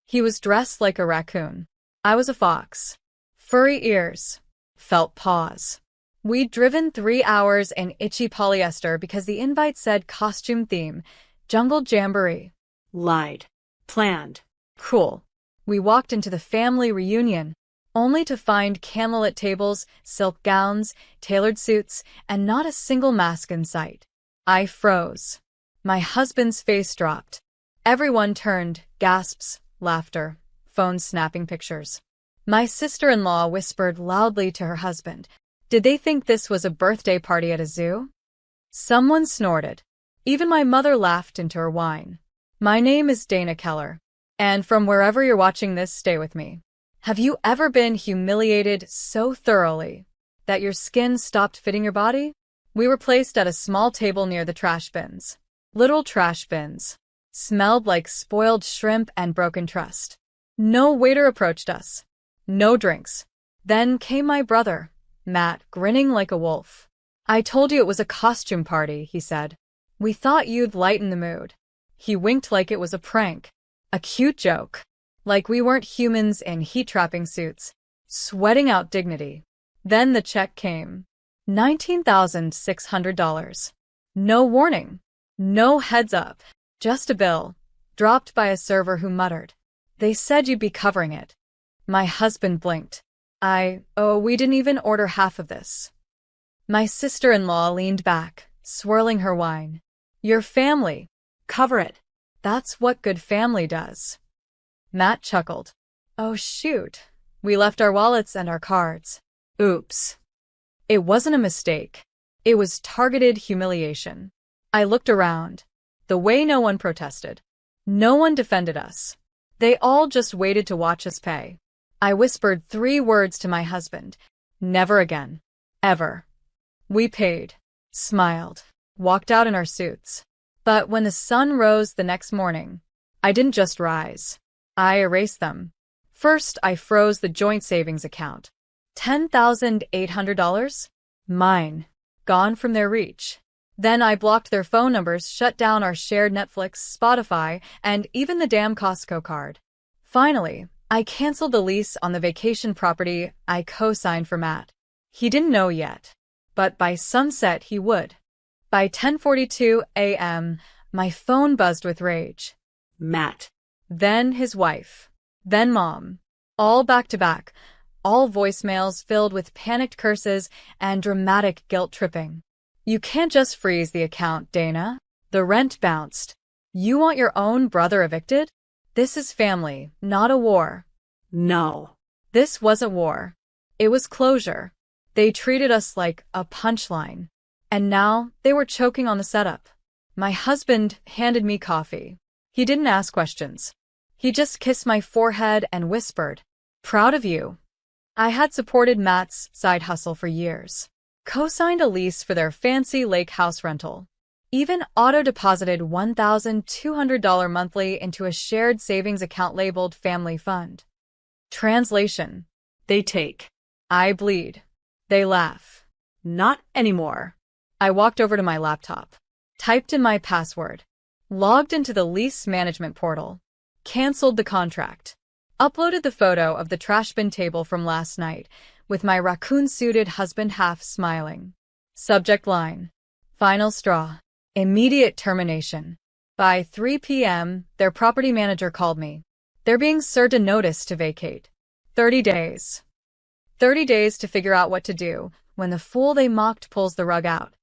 He was dressed like a raccoon. I was a fox. Furry ears. Felt paws. We'd driven 3 hours in itchy polyester because the invite said costume theme, jungle jamboree. Lied. Planned. Cool. We walked into the family reunion, only to find candlelit tables, silk gowns, tailored suits, and not a single mask in sight. I froze. My husband's face dropped. Everyone turned, gasps, laughter, phones snapping pictures. My sister-in-law whispered loudly to her husband, "Did they think this was a birthday party at a zoo?" Someone snorted. Even my mother laughed into her wine. My name is Dana Keller. And from wherever you're watching this, stay with me. Have you ever been humiliated so thoroughly that your skin stopped fitting your body? We were placed at a small table near the trash bins. Little trash bins. Smelled like spoiled shrimp and broken trust. No waiter approached us. No drinks. Then came my brother, Matt, grinning like a wolf. "I told you it was a costume party," he said. "We thought you'd lighten the mood." He winked like it was a prank. A cute joke. Like we weren't humans in heat-trapping suits, sweating out dignity. Then the check came. $19,600. No warning. No heads up. Just a bill, dropped by a server who muttered, "They said you'd be covering it." My husband blinked. We didn't even order half of this." My sister-in-law leaned back, swirling her wine. "Your family. Cover it. That's what good family does." Matt chuckled. "Oh shoot. We left our wallets and our cards. Oops." It wasn't a mistake. It was targeted humiliation. I looked around. The way no one protested. No one defended us. They all just waited to watch us pay. I whispered 3 words to my husband. Never again. Ever. We paid. Smiled. Walked out in our suits. But when the sun rose the next morning, I didn't just rise. I erased them. First, I froze the joint savings account. $10,800? Mine. Gone from their reach. Then I blocked their phone numbers, shut down our shared Netflix, Spotify, and even the damn Costco card. Finally, I canceled the lease on the vacation property I co-signed for Matt. He didn't know yet, but by sunset he would. By 10:42 a.m., my phone buzzed with rage. Matt. Then his wife. Then Mom. All back to back. All voicemails filled with panicked curses and dramatic guilt-tripping. "You can't just freeze the account, Dana. The rent bounced. You want your own brother evicted? This is family, not a war." No. This wasn't war. It was closure. They treated us like a punchline. And now they were choking on the setup. My husband handed me coffee. He didn't ask questions. He just kissed my forehead and whispered, "Proud of you." I had supported Matt's side hustle for years. Co-signed a lease for their fancy lake house rental. Even auto-deposited $1,200 monthly into a shared savings account labeled Family Fund. Translation. They take. I bleed. They laugh. Not anymore. I walked over to my laptop. Typed in my password. Logged into the lease management portal. Canceled the contract. Uploaded the photo of the trash bin table from last night, with my raccoon-suited husband half smiling. Subject line. Final straw. Immediate termination. By 3 p.m., their property manager called me. They're being served a notice to vacate. 30 days. 30 days to figure out what to do when the fool they mocked pulls the rug out.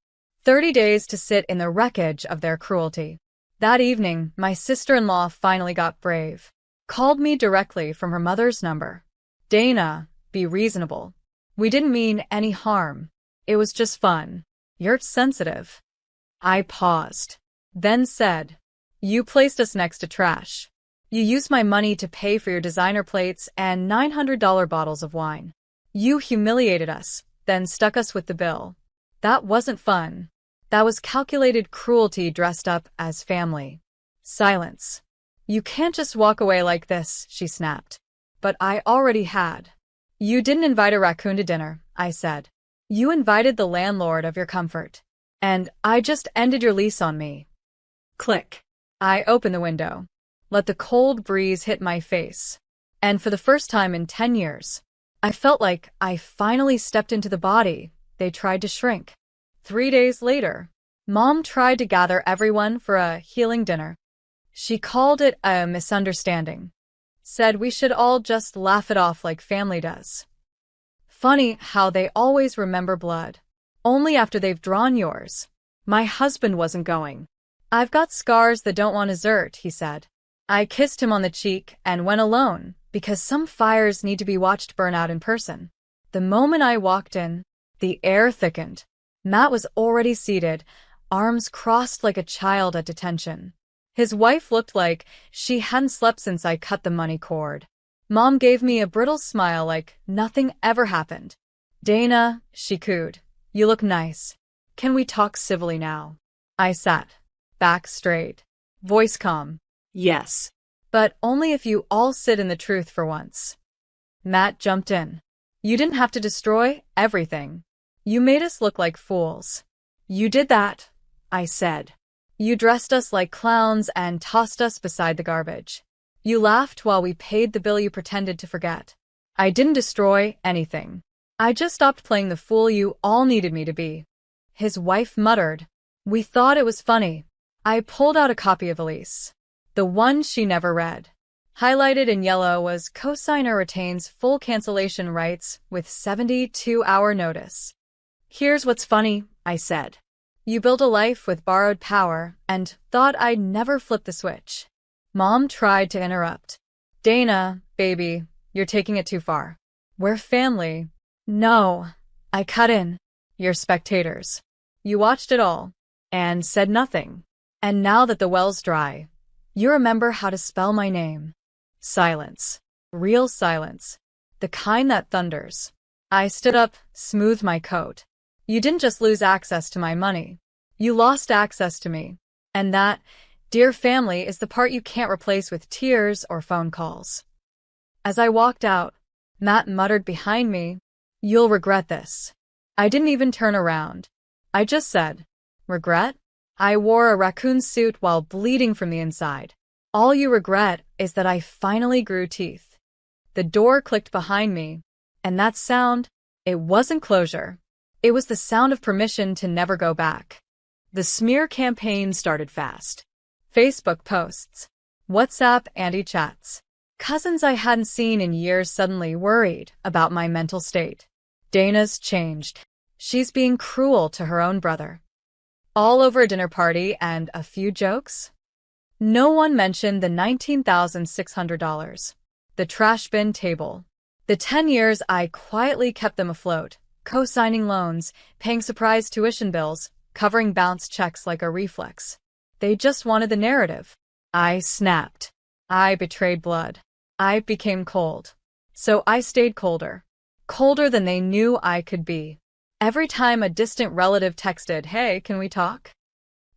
30 days to sit in the wreckage of their cruelty. That evening, my sister-in-law finally got brave. Called me directly from her mother's number. "Dana, be reasonable. We didn't mean any harm. It was just fun. You're sensitive." I paused. Then said, "You placed us next to trash. You used my money to pay for your designer plates and $900 bottles of wine. You humiliated us, then stuck us with the bill. That wasn't fun. That was calculated cruelty dressed up as family." Silence. "You can't just walk away like this," she snapped. But I already had. "You didn't invite a raccoon to dinner," I said. "You invited the landlord of your comfort. And I just ended your lease on me." Click. I opened the window. let the cold breeze hit my face. And for the first time in 10 years, I felt like I finally stepped into the body they tried to shrink. 3 days later, Mom tried to gather everyone for a healing dinner. She called it a misunderstanding, said we should all just laugh it off like family does. Funny how they always remember blood, only after they've drawn yours. My husband wasn't going. I've got scars that don't want dessert, he said. I kissed him on the cheek and went alone, because some fires need to be watched burn out in person. The moment I walked in, the air thickened. Matt was already seated, arms crossed like a child at detention. His wife looked like she hadn't slept since I cut the money cord. Mom gave me a brittle smile like nothing ever happened. Dana, she cooed, you look nice. Can we talk civilly now? I sat, back straight, voice calm. Yes. But only if you all sit in the truth for once. Matt jumped in. You didn't have to destroy everything. You made us look like fools. You did that, I said. You dressed us like clowns and tossed us beside the garbage. You laughed while we paid the bill you pretended to forget. I didn't destroy anything. I just stopped playing the fool you all needed me to be. His wife muttered. We thought it was funny. I pulled out a copy of Elise. The one she never read. Highlighted in yellow was cosigner retains full cancellation rights with 72-hour notice. Here's what's funny, I said. You built a life with borrowed power and thought I'd never flip the switch. Mom tried to interrupt. Dana, baby, you're taking it too far. We're family. No, I cut in. You're spectators. You watched it all and said nothing. And now that the well's dry, you remember how to spell my name. Silence. Real silence. The kind that thunders. I stood up, smoothed my coat. You didn't just lose access to my money. You lost access to me. And that, dear family, is the part you can't replace with tears or phone calls. As I walked out, Matt muttered behind me, You'll regret this. I didn't even turn around. I just said, Regret? I wore a raccoon suit while bleeding from the inside. All you regret is that I finally grew teeth. The door clicked behind me, and that sound, it wasn't closure. It was the sound of permission to never go back. The smear campaign started fast. Facebook posts, WhatsApp anti-chats. Cousins I hadn't seen in years suddenly worried about my mental state. Dana's changed. She's being cruel to her own brother. All over a dinner party and a few jokes? No one mentioned the $19,600. The trash bin table. The 10 years I quietly kept them afloat, co-signing loans, paying surprise tuition bills, covering bounce checks like a reflex. They just wanted the narrative. I snapped. I betrayed blood. I became cold. So I stayed colder. Colder than they knew I could be. Every time a distant relative texted, Hey, can we talk?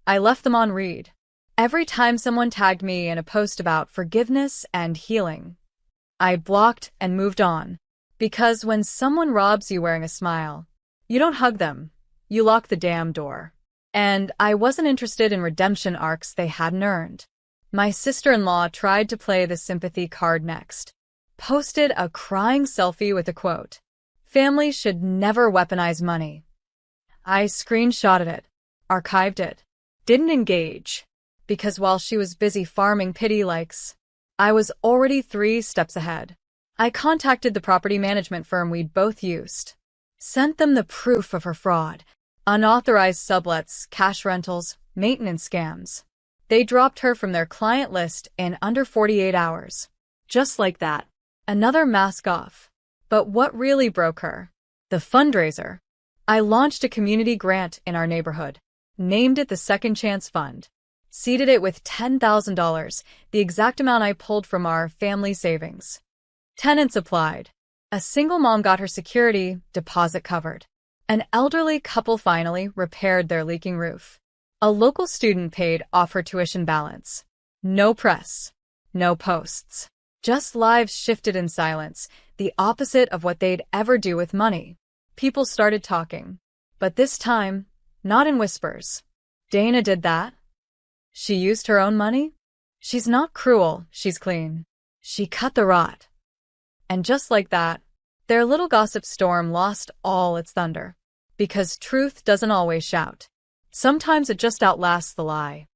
I left them on read. Every time someone tagged me in a post about forgiveness and healing, I blocked and moved on. Because when someone robs you wearing a smile, you don't hug them, you lock the damn door. And I wasn't interested in redemption arcs they hadn't earned. My sister-in-law tried to play the sympathy card next. Posted a crying selfie with a quote. Families should never weaponize money. I screenshotted it, archived it, didn't engage, because while she was busy farming pity likes, I was already 3 steps ahead. I contacted the property management firm we'd both used, sent them the proof of her fraud, unauthorized sublets, cash rentals, maintenance scams. They dropped her from their client list in under 48 hours. Just like that. Another mask off. But what really broke her? The fundraiser. I launched a community grant in our neighborhood, named it the Second Chance Fund, seeded it with $10,000, the exact amount I pulled from our family savings. Tenants applied. A single mom got her security deposit covered. An elderly couple finally repaired their leaking roof. A local student paid off her tuition balance. No press. No posts. Just lives shifted in silence, the opposite of what they'd ever do with money. People started talking. But this time, not in whispers. Dana did that? She used her own money? She's not cruel, she's clean. She cut the rot. And just like that, their little gossip storm lost all its thunder. Because truth doesn't always shout. Sometimes it just outlasts the lie.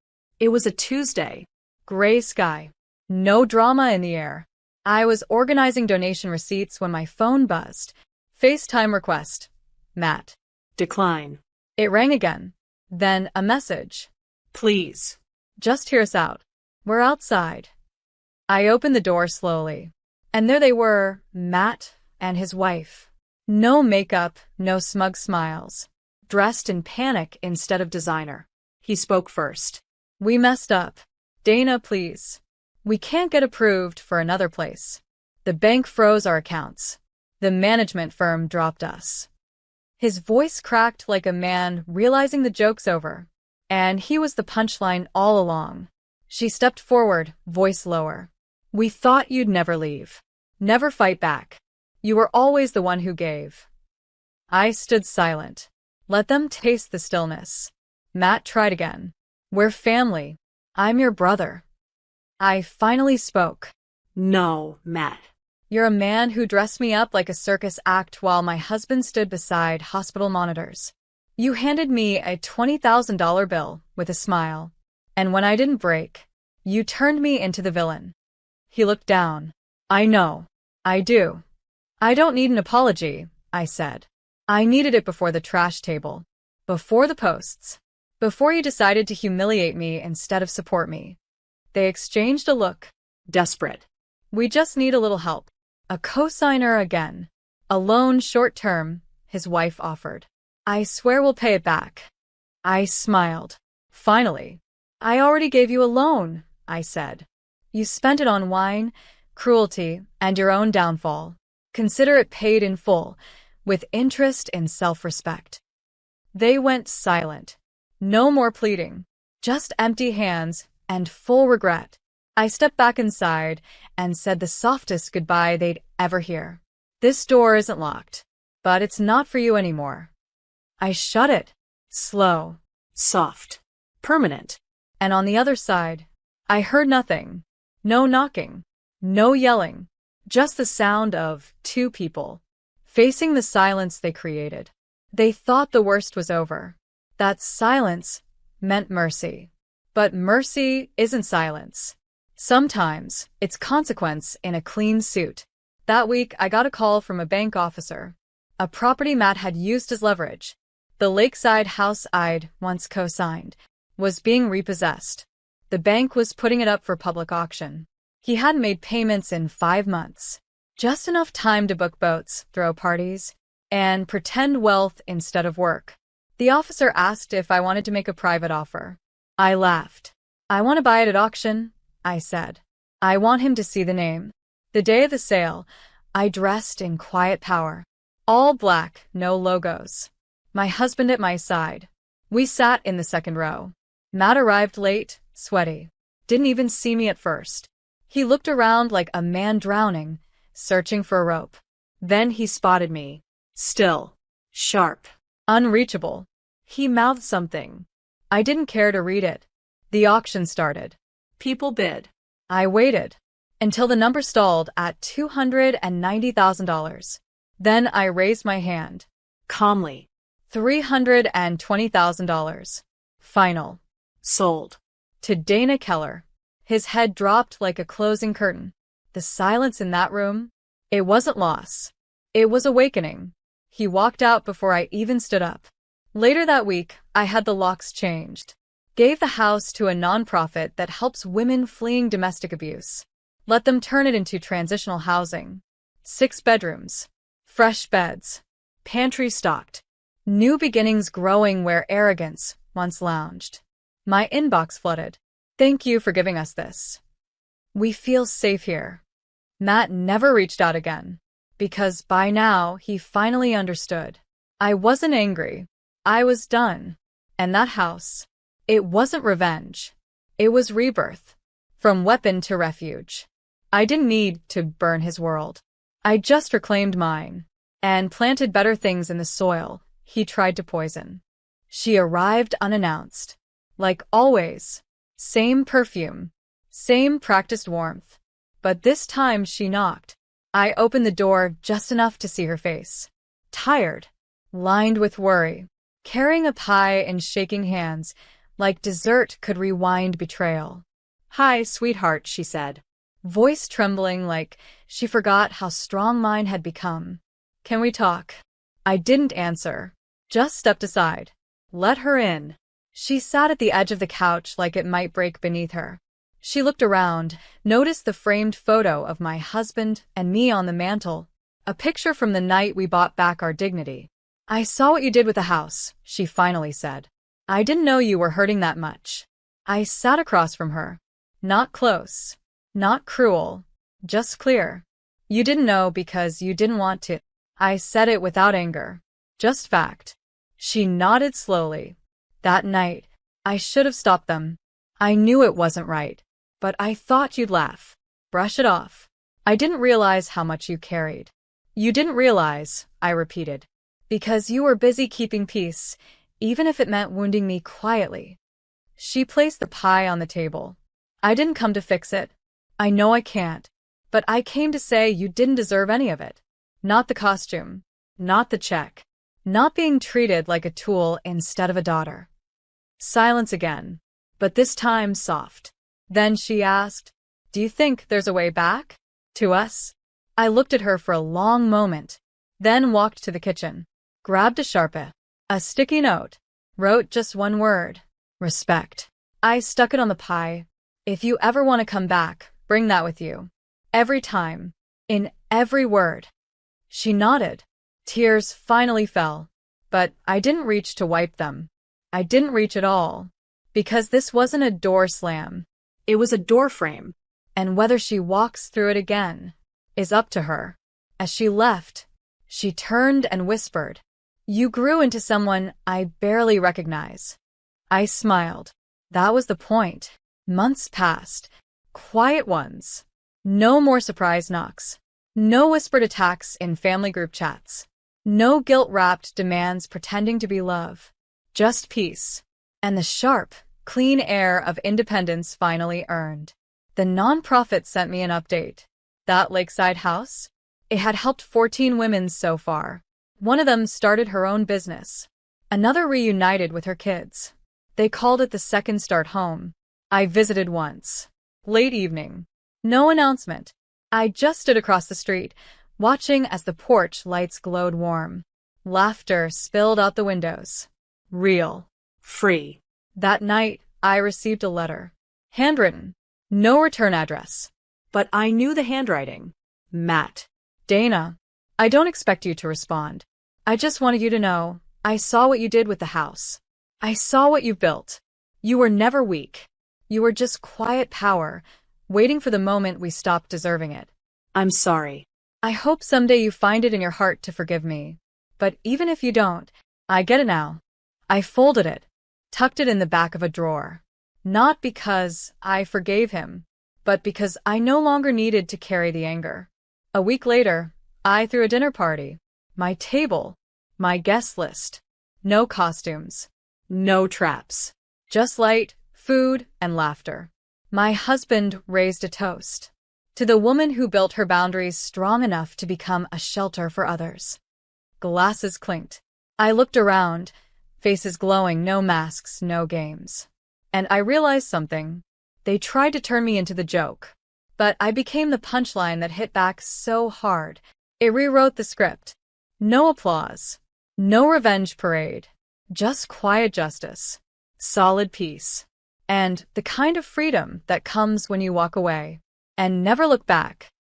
It was a Tuesday. Gray sky. No drama in the air. I was organizing donation receipts when my phone buzzed. FaceTime request. Matt. Decline. It rang again. Then a message. Please. Just hear us out. We're outside. I opened the door slowly. And there they were, Matt and his wife. No makeup, no smug smiles. Dressed in panic instead of designer. He spoke first. We messed up. Dana, please. We can't get approved for another place. The bank froze our accounts. The management firm dropped us. His voice cracked like a man realizing the joke's over. And he was the punchline all along. She stepped forward, voice lower. We thought you'd never leave. Never fight back. You were always the one who gave. I stood silent. Let them taste the stillness. Matt tried again. We're family. I'm your brother. I finally spoke. No, Matt. You're a man who dressed me up like a circus act while my husband stood beside hospital monitors. You handed me a $20,000 bill with a smile. And when I didn't break, you turned me into the villain. He looked down. I know. I do. I don't need an apology, I said. I needed it before the trash table. Before the posts. Before you decided to humiliate me instead of support me. They exchanged a look. Desperate. We just need a little help. A cosigner again. A loan short term, his wife offered. I swear we'll pay it back. I smiled. Finally. I already gave you a loan, I said. You spent it on wine, cruelty, and your own downfall. Consider it paid in full, with interest and self-respect. They went silent. No more pleading. Just empty hands and full regret. I stepped back inside and said the softest goodbye they'd ever hear. This door isn't locked, but it's not for you anymore. I shut it. Slow. Soft. Permanent. And on the other side, I heard nothing. No knocking. No yelling. Just the sound of two people facing the silence they created. They thought the worst was over. That silence meant mercy. But mercy isn't silence. Sometimes it's consequence in a clean suit. That week, I got a call from a bank officer. A property Matt had used as leverage. The lakeside house I'd once co-signed was being repossessed. The bank was putting it up for public auction. He hadn't made payments in 5 months. Just enough time to book boats, throw parties, and pretend wealth instead of work. The officer asked if I wanted to make a private offer. I laughed. I want to buy it at auction, I said. I want him to see the name. The day of the sale, I dressed in quiet power. All black, no logos. My husband at my side. We sat in the second row. Matt arrived late, sweaty. Didn't even see me at first. He looked around like a man drowning, searching for a rope. Then he spotted me. Still. Sharp. Unreachable. He mouthed something. I didn't care to read it. The auction started. People bid. I waited until the number stalled at $290,000. Then I raised my hand. Calmly. $320,000. Final. Sold. To Dana Keller. His head dropped like a closing curtain. The silence in that room, it wasn't loss. It was awakening. He walked out before I even stood up. Later that week, I had the locks changed. Gave the house to a nonprofit that helps women fleeing domestic abuse. Let them turn it into transitional housing. 6 bedrooms. Fresh beds. Pantry stocked. New beginnings growing where arrogance once lounged. My inbox flooded. Thank you for giving us this. We feel safe here. Matt never reached out again. Because by now, he finally understood. I wasn't angry. I was done. And that house, it wasn't revenge. It was rebirth. From weapon to refuge. I didn't need to burn his world. I just reclaimed mine. And planted better things in the soil he tried to poison. She arrived unannounced. Like always. Same perfume. Same practiced warmth. But this time she knocked. I opened the door just enough to see her face. Tired. Lined with worry. Carrying a pie in shaking hands, like dessert could rewind betrayal. "Hi, sweetheart," she said. Voice trembling like she forgot how strong mine had become. "Can we talk?" I didn't answer. Just stepped aside. Let her in. She sat at the edge of the couch like it might break beneath her. She looked around, noticed the framed photo of my husband and me on the mantel, a picture from the night we bought back our dignity. "I saw what you did with the house," she finally said. "I didn't know you were hurting that much." I sat across from her. Not close. Not cruel. Just clear. "You didn't know because you didn't want to." I said it without anger. Just fact. She nodded slowly. "That night, I should have stopped them. I knew it wasn't right. But I thought you'd laugh. Brush it off. I didn't realize how much you carried." "You didn't realize," I repeated. "Because you were busy keeping peace, even if it meant wounding me quietly." She placed the pie on the table. "I didn't come to fix it. I know I can't. But I came to say you didn't deserve any of it. Not the costume. Not the check. Not being treated like a tool instead of a daughter." Silence again. But this time soft. Then she asked, "Do you think there's a way back? To us?" I looked at her for a long moment, then walked to the kitchen, grabbed a Sharpie, a sticky note, wrote just one word: respect. I stuck it on the pie. "If you ever want to come back, bring that with you. Every time. In every word." She nodded. Tears finally fell. But I didn't reach to wipe them. I didn't reach at all. Because this wasn't a door slam. It was a door frame. And whether she walks through it again is up to her. As she left, she turned and whispered, "You grew into someone I barely recognize." I smiled. That was the point. Months passed. Quiet ones. No more surprise knocks. No whispered attacks in family group chats. No guilt-wrapped demands pretending to be love. Just peace. And the sharp, clean air of independence finally earned. The nonprofit sent me an update. That lakeside house? It had helped 14 women so far. One of them started her own business. Another reunited with her kids. They called it the Second Start Home. I visited once. Late evening. No announcement. I just stood across the street, watching as the porch lights glowed warm. Laughter spilled out the windows. Real. Free. That night, I received a letter. Handwritten. No return address. But I knew the handwriting. Matt. "Dana, I don't expect you to respond. I just wanted you to know, I saw what you did with the house. I saw what you built. You were never weak. You were just quiet power, waiting for the moment we stopped deserving it. I'm sorry. I hope someday you find it in your heart to forgive me. But even if you don't, I get it now." I folded it, tucked it in the back of a drawer. Not because I forgave him, but because I no longer needed to carry the anger. A week later, I threw a dinner party. My table, my guest list. No costumes. No traps. Just light, food, and laughter. My husband raised a toast. To the woman who built her boundaries strong enough to become a shelter for others. Glasses clinked. I looked around, faces glowing, no masks, no games. And I realized something. They tried to turn me into the joke. But I became the punchline that hit back so hard. It rewrote the script. No applause. No revenge parade. Just quiet justice. Solid peace. And the kind of freedom that comes when you walk away and never look back.